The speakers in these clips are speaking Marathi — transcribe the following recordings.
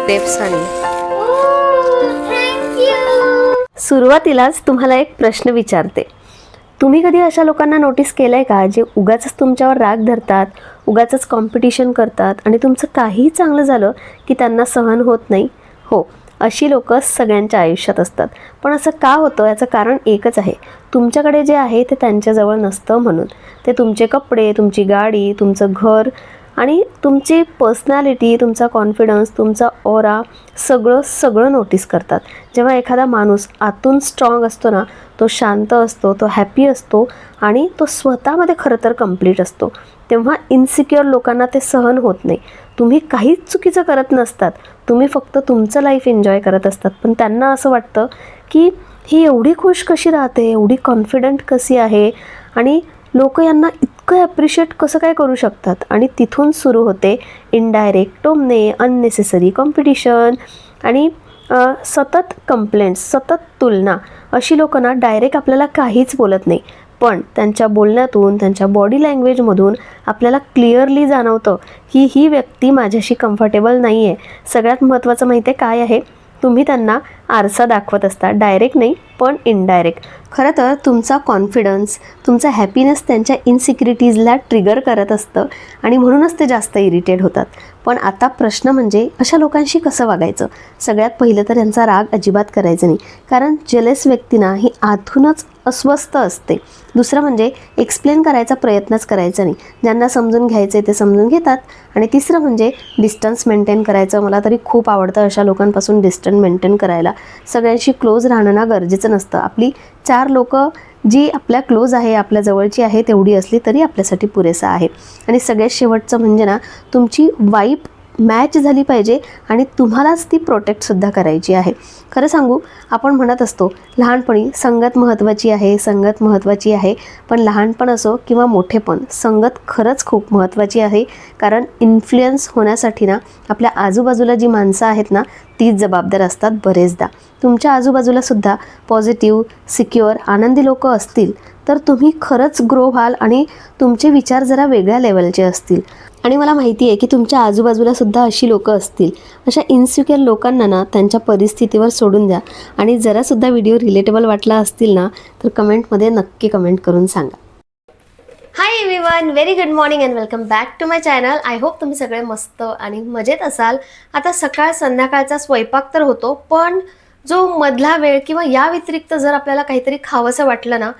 टिप्स आणले. सुरुवातीलाच तुम्हाला एक प्रश्न विचारते. तुम्ही कधी अशा लोकांना नोटीस केलंय का जे उगाचच तुमच्यावर राग धरतात, उगाचच कॉम्पिटिशन करतात आणि तुमचं काहीही चांगलं झालं की त्यांना सहन होत नाही? हो, अशी लोक सगळ्यांच्या आयुष्यात असतात. पण असं का होतं याचं कारण एकच आहे. तुमच्याकडे जे आहे ते त्यांच्याजवळ नसतं म्हणून. ते तुमचे कपडे, तुमची गाडी, तुमचं घर आणि तुमची पर्सनॅलिटी, तुमचा कॉन्फिडन्स, तुमचा ऑरा सगळं नोटीस करतात. जेव्हा एखादा माणूस आतून स्ट्रॉंग असतो ना, तो शांत असतो, तो हॅपी असतो आणि तो स्वतःमध्ये खरं तर कंप्लीट असतो, तेव्हा इन्सिक्युअर लोकांना ते सहन होत नाही. तुम्ही काहीच चुकीचं करत नसतात, तुम्ही फक्त तुमचं लाईफ एन्जॉय करत असतात. पण त्यांना असं वाटतं की ही एवढी खुश कशी राहते, एवढी कॉन्फिडंट कशी आहे आणि लोक यांना इतकं ॲप्रिशिएट कसं काय करू शकतात. आणि तिथून सुरू होते इनडायरेक्ट टोमणे, अननेसेसरी कॉम्पिटिशन आणि सतत कंप्लेंट्स, सतत तुलना. अशी लोकं ना डायरेक्ट आपल्याला काहीच बोलत नाही, पण त्यांच्या बोलण्यातून, त्यांच्या बॉडी लँग्वेजमधून आपल्याला क्लिअरली जाणवतं की ही व्यक्ती माझ्याशी कम्फर्टेबल नाही आहे. सगळ्यात महत्त्वाचं माहिती आहे काय आहे? तुम्ही त्यांना आरसा दाखवत असता, डायरेक्ट नाही पण इनडायरेक्ट. खरं तर तुमचा कॉन्फिडन्स, तुमचा हॅपीनेस त्यांच्या इनसिक्युरिटीजला ट्रिगर करत असतं आणि म्हणूनच ते जास्त इरिटेट होतात. पण आता प्रश्न म्हणजे अशा लोकांशी कसं वागायचं? सगळ्यात पहिलं तर यांचा राग अजिबात करायचा नाही, कारण जेलस व्यक्तीना ही आतूनच अस्वस्थ असते. दुसरं म्हणजे एक्सप्लेन करायचा प्रयत्नच करायचा नाही. ज्यांना समजून घ्यायचे ते समजून घेतात. आणि तिसरं म्हणजे डिस्टन्स मेंटेन करायचं. मला तरी खूप आवडतं अशा लोकांपासून डिस्टन्स मेंटेन करायला. सगळ्यांशी क्लोज राहणं ना गरजेचं नसतं. आपली 4 लोकं जी आपल्या क्लोज आहे, आपल्या जवळची आहे, तेवढी असली तरी आपल्यासाठी पुरेसा आहे. आणि सगळ्यात शेवटचं म्हणजे ना, तुमची वाईब मॅच झाली पाहिजे आणि तुम्हालाच ती प्रोटेक्टसुद्धा करायची आहे. खरं सांगू, आपण म्हणत असतो लहानपणी संगत महत्त्वाची आहे, संगत महत्त्वाची आहे. पण लहानपण असो किंवा मोठेपण, संगत खरंच खूप महत्त्वाची आहे. कारण इन्फ्लुएन्स होण्यासाठी ना आपल्या आजूबाजूला जी माणसं आहेत ना, तीच जबाबदार असतात बरेचदा. तुमच्या आजूबाजूलासुद्धा पॉझिटिव्ह, सिक्युअर, आनंदी लोक असतील तर तुम्ही खरंच ग्रो व्हाल आणि तुमचे विचार जरा वेगळ्या लेवलचे असतील. आणि मला माहिती आहे की तुमच्या आजूबाजूलासुद्धा अशी लोकं असतील. अशा इन्सिक्युअर लोकांना ना त्यांच्या परिस्थितीवर सोडून द्या. आणि जरासुद्धा व्हिडिओ रिलेटेबल वाटला असतील ना तर कमेंटमध्ये नक्की कमेंट करून सांगा. Hi everyone, very good morning and welcome back to my channel. I hope तुम्ही सगळे मस्त आणि मजेत असाल. आता सकाळ संध्याकाळचा स्वयंपाक तर होतो, पण जो मधला वेळ किंवा या व्यतिरिक्त जर आपल्याला काहीतरी खावंसं वाटलं ना,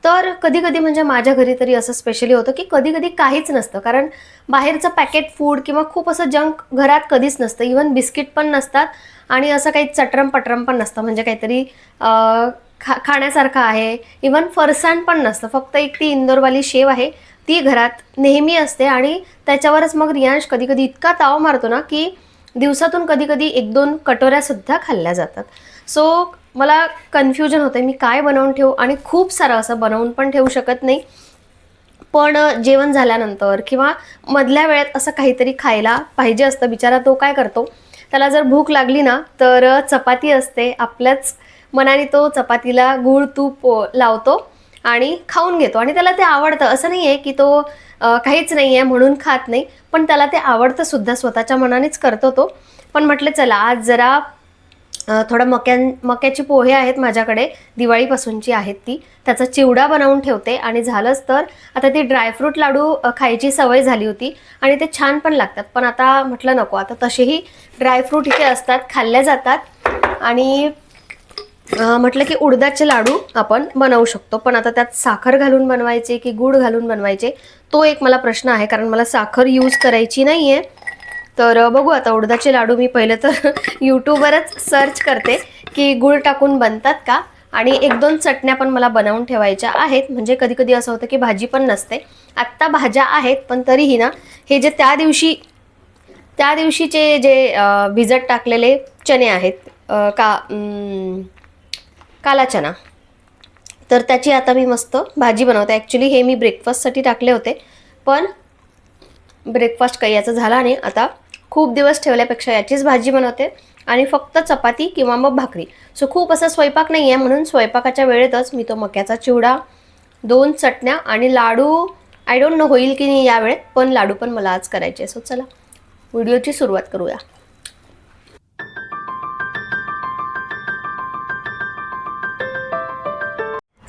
तर कधी कधी म्हणजे माझ्या घरी तरी असं स्पेशली होतं की कधी कधी काहीच नसतं. कारण बाहेरचं पॅकेट फूड किंवा खूप असं जंक घरात कधीच नसतं. इवन बिस्किट पण नसतात आणि असं काही चटरम पटरम पण नसतं. म्हणजे काहीतरी खाण्यासारखं आहे. इवन फरसाण पण नसतं. फक्त एक ती इंदोरवाली शेव आहे, ती घरात नेहमी असते. आणि त्याच्यावरच मग रियांश कधी कधी इतका ताव मारतो ना की दिवसातून कधी कधी 1-2 कटोऱ्यासुद्धा खाल्ल्या जातात. सो मला कन्फ्युजन होतं मी काय बनवून ठेवू. आणि खूप सारं असं बनवून पण ठेवू शकत नाही, पण जेवण झाल्यानंतर किंवा मधल्या वेळेत असं काहीतरी खायला पाहिजे असतं. बिचारा तो काय करतो, त्याला जर भूक लागली ना तर चपाती असते, आपल्याच मनाने तो चपातीला गूळ तूप लावतो आणि खाऊन घेतो. आणि त्याला ते आवडतं. असं नाही आहे की तो काहीच नाही आहे म्हणून खात नाही, पण त्याला ते आवडतं सुद्धा, स्वतःच्या मनानेच करतो तो. पण म्हटलं चला आज जरा थोडं मक्याची पोहे आहेत माझ्याकडे, दिवाळीपासूनची आहेत ती, त्याचा चिवडा बनवून ठेवते. आणि झालंच तर आता ती ड्रायफ्रूट लाडू खायची सवय झाली होती आणि ते छान पण लागतात. पण आता म्हटलं नको, आता तसेही ड्रायफ्रूट इथे असतात, खाल्ल्या जातात. आणि म्हटलं की उडदाचे लाडू आपण बनवू शकतो. पण आता त्यात साखर घालून बनवायचे की गूळ घालून बनवायचे, तो एक मला प्रश्न आहे. कारण मला साखर यूज करायची नाही आहे. तर बघू आता, उडदाचे लाडू मी पहिले तर यूट्यूबवरच सर्च करते की गूळ टाकून बनतात का. आणि 1-2 चटण्या पण मला बनवून ठेवायच्या आहेत. म्हणजे कधी कधी असं होतं की भाजी पण नसते. आत्ता भाज्या आहेत, पण तरीही ना हे जे त्या दिवशीचे जे भिजत टाकलेले चणे आहेत, काला चना, तर त्याची आता मी मस्त भाजी बनवते. ॲक्च्युली हे मी ब्रेकफास्टसाठी टाकले होते, पण ब्रेकफास्ट काही याचा झाला नाही. आता खूप दिवस ठेवल्यापेक्षा याचीच भाजी बनवते आणि फक्त चपाती किंवा मग भाकरी. सो खूप असा स्वयंपाक नाही आहे, म्हणून स्वयंपाकाच्या वेळेतच मी तो मक्याचा चिवडा, 2 चटण्या आणि लाडू, आय डोंट नो होईल की नाही या वेळेत, पण लाडू पण मला आज करायचे. सो चला व्हिडिओची सुरुवात करूया.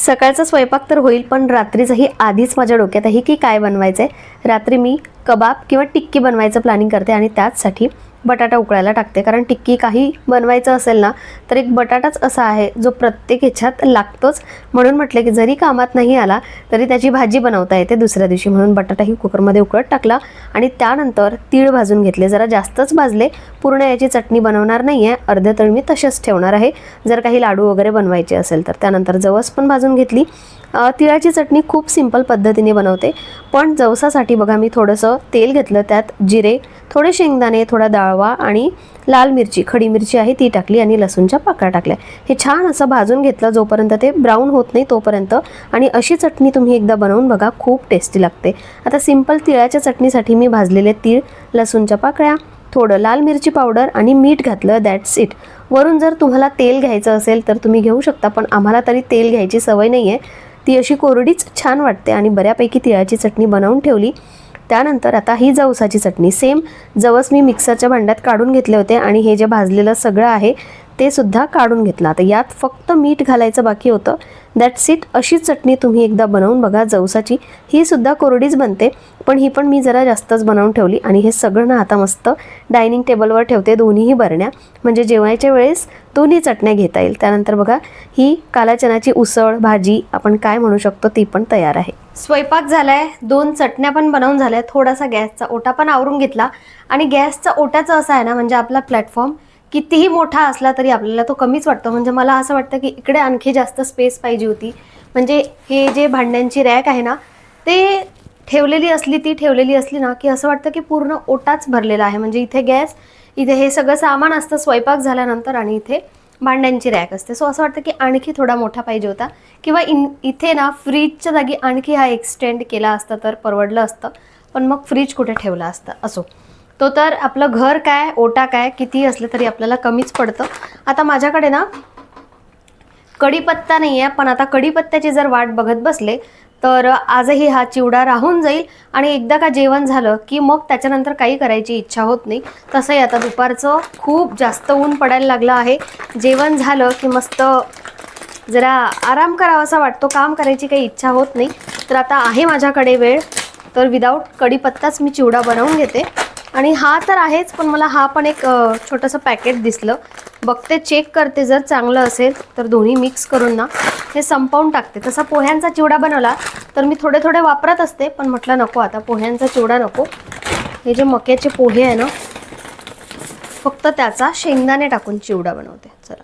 सकाळचा स्वयंपाक तर होईल, पण रात्रीचंही आधीच माझ्या डोक्यात आहे की काय बनवायचं आहे. रात्री मी कबाब किंवा टिक्की बनवायचं प्लॅनिंग करते आणि त्याचसाठी बटाटा उकळायला टाकते. कारण टिक्की काही बनवायचं असेल ना तर एक बटाटाच असा आहे जो प्रत्येक ह्याच्यात लागतोच. म्हणून म्हटलं की जरी कामात नाही आला तरी त्याची भाजी बनवता येते दुसऱ्या दिवशी. म्हणून बटाटाही कुकरमध्ये उकळत टाकला आणि त्यानंतर तीळ भाजून घेतले. जरा जास्तच भाजले, पूर्ण याची चटणी बनवणार नाही आहे, अर्धे तळ मी तसेच ठेवणार आहे जर काही लाडू वगैरे बनवायचे असेल तर. त्यानंतर जवस पण भाजून घेतली. तिळाची चटणी खूप सिंपल पद्धतीने बनवते, पण जवसासाठी बघा मी थोडंसं तेल घेतलं, त्यात जिरे, थोडे शेंगदाणे, थोडा डाळवा आणि लाल मिरची, खडी मिरची आहे ती टाकली आणि लसूणच्या पाकळ्या टाकल्या. हे छान असं भाजून घेतलं जोपर्यंत ते ब्राऊन होत नाही तोपर्यंत. आणि अशी चटणी तुम्ही एकदा बनवून बघा, खूप टेस्टी लागते. आता सिंपल तिळाच्या चटणीसाठी मी भाजलेले तीळ, लसूणच्या पाकळ्या, थोडं लाल मिरची पावडर आणि मीठ घातलं, दॅट्स इट. वरून जर तुम्हाला तेल घ्यायचं असेल तर तुम्ही घेऊ शकता, पण आम्हाला तरी तेल घ्यायची सवय नाही आहे. ती अशी कोरडीच छान वाटते आणि बऱ्यापैकी तिळाची चटणी बनवून ठेवली. त्यानंतर आता ही जवसाची चटणी, सेम जवस मी मिक्सरच्या भांड्यात काढून घेतले होते आणि हे जे भाजलेलं सगळं आहे ते सुद्धा काढून घेतलं. आता यात फक्त मीठ घालायचं बाकी होतं, दॅट्स इट. अशी चटणी तुम्ही एकदा बनवून बघा जवसाची. ही सुद्धा कोरडीच बनते, पण ही पण मी जरा जास्तच बनवून ठेवली. आणि हे सगळं ना आता मस्त डायनिंग टेबलवर ठेवते, दोन्हीही बरण्या, म्हणजे जेवायच्या वेळेस दोन्ही चटण्या घेता येईल. त्यानंतर बघा ही काला चण्याची उसळ, भाजी आपण काय म्हणू शकतो, ती पण तयार आहे. स्वयंपाक झालाय, 2 चटण्या पण बनवून झाल्या, थोडासा गॅसचा ओटा पण आवरून घेतला. आणि गॅसचा ओट्याचं असं आहे ना, म्हणजे आपला प्लॅटफॉर्म कितीही मोठा असला तरी आपल्याला तो कमीच वाटतो. म्हणजे मला असं वाटतं की इकडे आणखी जास्त स्पेस पाहिजे होती. म्हणजे हे जे भांड्यांची रॅक आहे ना, ते ठेवलेली असली ना की असं वाटतं की पूर्ण ओटाच भरलेला आहे. म्हणजे इथे गॅस, इथे हे सगळं सामान असतं स्वयंपाक झाल्यानंतर आणि इथे भांड्यांची रॅक असते. सो असं वाटतं की आणखी थोडा मोठा पाहिजे होता, किंवा इथे ना फ्रीजच्या जागी आणखी हा एक्सटेंड केला असता तर परवडलं असतं. पण मग फ्रीज कुठे ठेवला असता. असो, तो तर आपलं घर काय ओटा काय किती असलं तरी आपल्याला कमीच पडतं. आता माझ्याकडे ना कढीपत्ता नाही आहे, पण आता कढीपत्त्याची जर वाट बघत बसले तर आजही हा चिवडा राहून जाईल. आणि एकदा का जेवण झालं की मग त्याच्यानंतर काही करायची इच्छा होत नाही. तसंही आता दुपारचं खूप जास्त ऊन पडायला लागलं आहे. जेवण झालं की मस्त जरा आराम करावासा वाटतो, काम करायची काही इच्छा होत नाही. तर आता आहे माझ्याकडे वेळ, तर विदाऊट कढीपत्ताच मी चिवडा बनवून घेते. आणि हा तर आहेच, पण मला हा पण एक छोटंसं पॅकेट दिसलं, बघते, चेक करते, जर चांगलं असेल तर दोन्ही मिक्स करून ना हे संपवून टाकते. तसा पोह्यांचा चिवडा बनवला तर मी थोडे थोडे वापरत असते, पण म्हटलं नको, आता पोह्यांचा चिवडा नको. हे जे मक्याचे पोहे आहे ना, फक्त त्याचा शेंगदाणे टाकून चिवडा बनवते. चला,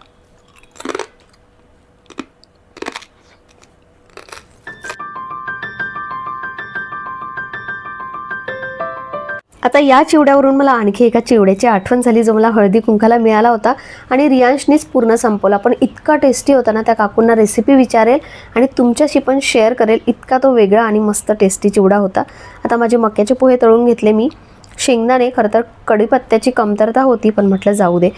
आता या चिवड्यावरून मला आणखी एका चिवड्याची आठवण झाली, जो मला हळदी कुंकाला मिळाला होता आणि रियांशनीच पूर्ण संपवला. पण इतका टेस्टी होता ना, त्या काकूंना रेसिपी विचारेल आणि तुमच्याशी पण शेअर करेल, इतका तो वेगळा आणि मस्त टेस्टी चिवडा होता. आता माझे मक्याचे पोहे तळून घेतले मी. शेंगदाणे, खरं तर कढीपत्त्याची कमतरता होती, पण म्हटलं जाऊ दे.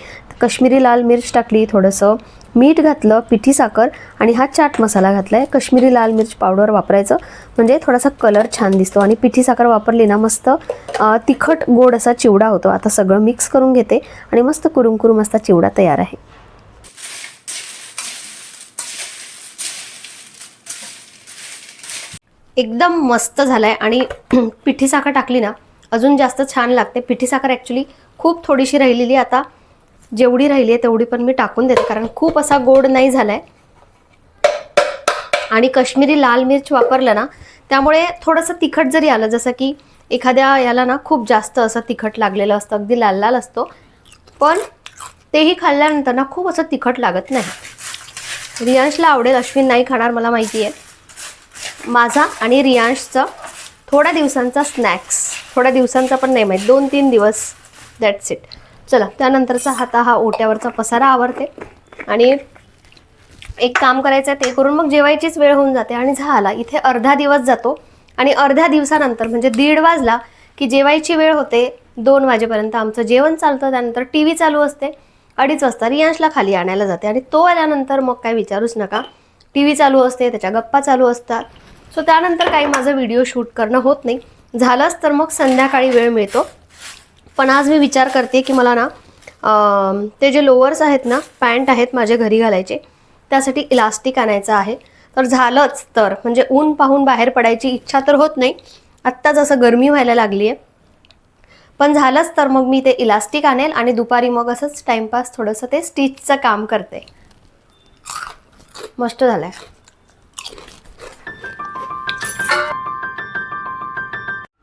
कश्मीरी लाल मिर्च टाकली, थोडंसं मीठ घातलं, पिठी साखर आणि हा चाट मसाला घातला आहे. कश्मीरी लाल मिर्च पावडर वापरायचं, म्हणजे थोडासा कलर छान दिसतो. आणि पिठी साखर वापरली ना मस्त तिखट गोड असा चिवडा होतो. आता सगळं मिक्स करून घेते आणि मस्त कुरुम कुरुम असा चिवडा तयार आहे. एकदम मस्त झालाय. आणि पिठी साखर टाकली ना अजून जास्त छान लागते. पिठी साखर ॲक्च्युली खूप थोडीशी राहिलेली, आता जेवढी राहिली आहे तेवढी पण मी टाकून देते, कारण खूप असा गोड नाही झालाय. आणि कश्मीरी लाल मिर्च वापरलं ना त्यामुळे थोडंसं तिखट जरी आलं, जसं की एखाद्या याला ना खूप जास्त असं तिखट लागलेलं असतं, अगदी लाल लाल असतो, पण तेही खाल्ल्यानंतर ना खूप असं तिखट लागत नाही. रियांशला आवडेल, अश्विन नाही खाणार मला माहिती आहे. माझा आणि रियांशचा थोड्या दिवसांचा स्नॅक्स, थोड्या दिवसांचा पण नाही माहीत, 2-3 दिवस, दॅट्स इट. चला, त्यानंतरचा हा ओट्यावरचा पसारा आवरते आणि एक काम करायचं आहे ते करून मग जेवायचीच वेळ होऊन जाते. आणि झाला, इथे अर्धा दिवस जातो. आणि अर्ध्या दिवसानंतर म्हणजे 1:30 वाजला की जेवायची वेळ होते. 2 वाजेपर्यंत आमचं जेवण चालतं. त्यानंतर टी व्ही चालू असते. 2:30 वाजता रियांशला खाली आणायला जाते आणि तो आल्यानंतर मग काय विचारूच नका, टी व्ही चालू असते, त्याच्या गप्पा चालू असतात. सो त्यानंतर काही माझं व्हिडिओ शूट करणं होत नाही. झालंच तर मग संध्याकाळी वेळ मिळतो. पण आज मी विचार करते की मला ना ते जे लोअर्स आहेत ना, पॅन्ट आहेत माझ्या घरी घालायचे, त्यासाठी इलास्टिक आणायचं आहे. तर झालंच तर म्हणजे ऊन पाहून बाहेर पडायची इच्छा तर होत नाही, आत्ता जसं गरमी व्हायला लागली आहे, पण झालंच तर मग मी ते इलास्टिक आणेल आणि दुपारी मग असंच टाइमपास थोडंसं ते स्टिचचं काम करते. मस्त झालंय.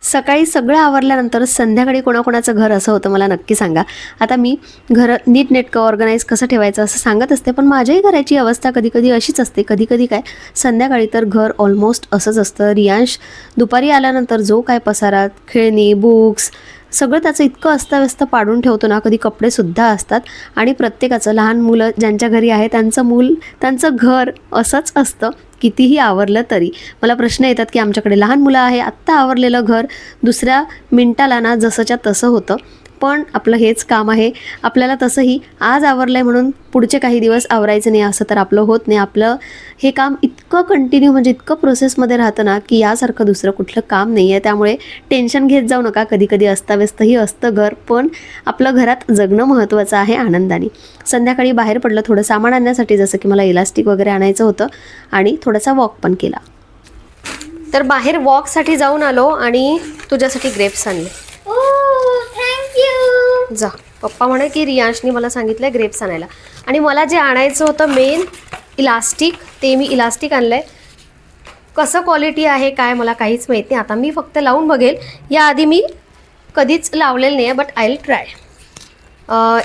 सकाळी सगळं आवरल्यानंतर संध्याकाळी कोणाकोणाचं घर असं होतं मला नक्की सांगा. आता मी घर नीटनेटकं ऑर्गनाईज कसं ठेवायचं असं सांगत असते, पण माझ्याही घराची अवस्था कधी कधी अशीच असते. कधी कधी काय संध्याकाळी तर घर ऑलमोस्ट असंच असतं. रियांश दुपारी आल्यानंतर जो काय पसारा, खेळणी, बुक्स सगळं त्याचं इतकं अस्ताव्यस्त पाडून ठेवतो ना, कधी कपडेसुद्धा असतात. आणि प्रत्येकाचं, लहान मुलं ज्यांच्या घरी आहे त्यांचं घर असंच असतं कितीही आवरलं तरी. मला प्रश्न येतात की आमच्याकडे लहान मुलं आहे, आत्ता आवरलेलं घर दुसऱ्या मिनिटाला ना जसंच्या तसं होतं. पण आपलं हेच काम आहे. आपल्याला तसंही आज आवरलं आहे म्हणून पुढचे काही दिवस आवरायचं नाही असं तर आपलं होत नाही. आपलं हे काम इतकं कंटिन्यू म्हणजे इतकं प्रोसेसमध्ये राहतं ना की यासारखं दुसरं कुठलं काम नाही आहे. त्यामुळे टेन्शन घेत जाऊ नका. कधी कधी अस्ताव्यस्तही असतं घर, पण आपलं घरात जगणं महत्त्वाचं आहे आनंदाने. संध्याकाळी बाहेर पडलं थोडं सामान आणण्यासाठी, जसं की मला इलास्टिक वगैरे आणायचं होतं आणि थोडासा वॉक पण केला. तर बाहेर वॉकसाठी जाऊन आलो आणि तुझ्यासाठी ग्रेप्स आणले. जा, पप्पा म्हणे की रियांशनी मला सांगितलं ग्रेप्स आणायला, आणि मला जे आणायचं होतं मेन इलास्टिक, ते मी इलास्टिक आणलं आहे. कसं क्वालिटी आहे काय मला काहीच माहीत नाही. आता मी फक्त लावून बघेल. याआधी मी कधीच लावलेलं नाही आहे, but I will try.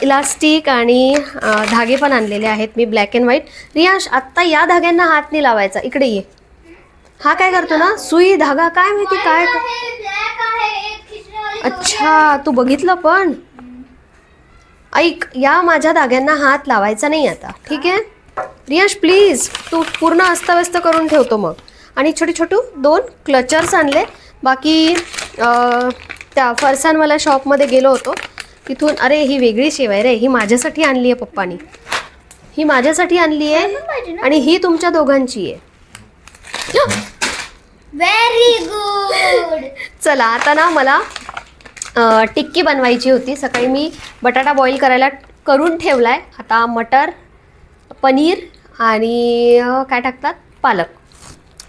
Elastic आणि धागे पण आणलेले आहेत मी, ब्लॅक अँड व्हाईट. रियांश, आत्ता या धाग्यांना हात नाही लावायचा, इकडे ये. हा काय करतो ना, सुई धागा काय माहिती काय. अच्छा, तू बघितलं पण. ऐक, या माझ्या धाग्यांना हात लावायचा नाही आता, ठीक आहे रियांश प्लीज. तू पूर्ण अस्ताव्यस्त करून ठेवतो मग. आणि छोटी छोटू 2 क्लचर्स आणले. बाकी त्या फरसानवाला शॉपमध्ये गेलो होतो तिथून. अरे ही वेगळी शेव आहे रे, ही माझ्यासाठी आणली आहे पप्पानी, ही माझ्यासाठी आणली आहे आणि ही तुमच्या दोघांची आहे. Very good. चला आता ना मला टिक्की बनवायची होती. सकाळी मी बटाटा बॉईल करायला करून ठेवला आहे. आता मटर, पनीर आणि काय टाकतात, पालक.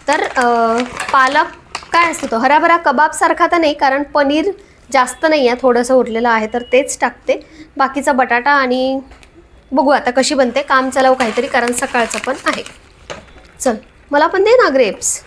तर पालक काय असतो तो हराभरा कबाबसारखा तर नाही, कारण पनीर जास्त नाही आहे, थोडंसं उरलेलं आहे तर तेच टाकते. बाकीचा बटाटा आणि बघू आता कशी बनते. काम चालव काहीतरी, कारण सकाळचं पण आहे. चल मला पण दे ना ग्रेप्स.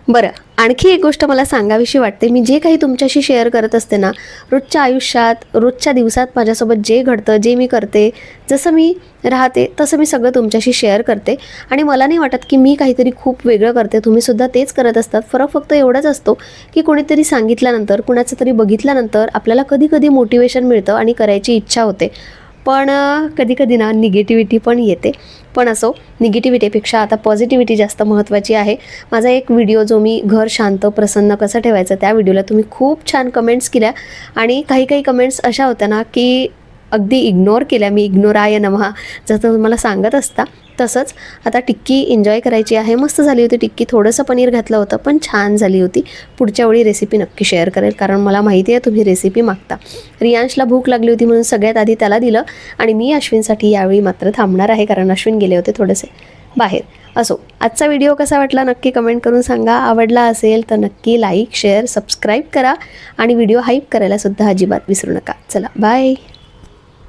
बरं, आणखी एक गोष्ट मला सांगावीशी वाटते. मी जे काही तुमच्याशी शेअर करत असते ना, रोजच्या आयुष्यात, रोजच्या दिवसात माझ्यासोबत जे घडतं, जे मी करते, जसं मी राहते तसं मी सगळं तुमच्याशी शेअर करते. आणि मला नाही वाटत की मी काहीतरी खूप वेगळं करते, तुम्हीसुद्धा तेच करत असतात. फरक फक्त एवढाच असतो की कोणीतरी सांगितल्यानंतर, कुणाचं तरी बघितल्यानंतर आपल्याला कधी कधी मोटिवेशन मिळतं आणि करायची इच्छा होते. पण कधी कधी ना निगेटिव्हिटी पण येते. पण असो, निगेटिव्हिटीपेक्षा आता पॉझिटिव्हिटी जास्त महत्त्वाची आहे. माझा एक व्हिडिओ जो मी घर शांत प्रसन्न कसं ठेवायचं, त्या व्हिडिओला तुम्ही खूप छान कमेंट्स केल्या. आणि काही कमेंट्स अशा होत्या ना की अगदी इग्नोर केल्या मी. इग्नोराय नमः जसं तुम्हाला सांगत असता तसंच. आता टिक्की एन्जॉय करायची आहे. मस्त झाली होती टिक्की. थोडंसं पनीर घातलं होतं पण छान झाली होती. पुढच्या वेळी रेसिपी नक्की शेअर करेल, कारण मला माहिती आहे तुम्ही रेसिपी मागता. रियांशला भूक लागली होती म्हणून सगळ्यात आधी त्याला दिलं. आणि मी अश्विनसाठी यावेळी मात्र थांबणार आहे, कारण अश्विन गेले होते थोडेसे बाहेर. असो, आजचा व्हिडिओ कसा वाटला नक्की कमेंट करून सांगा. आवडला असेल तर नक्की लाईक, शेअर, सबस्क्राईब करा आणि व्हिडिओ हाईप करायला सुद्धा अजिबात विसरू नका. चला बाय.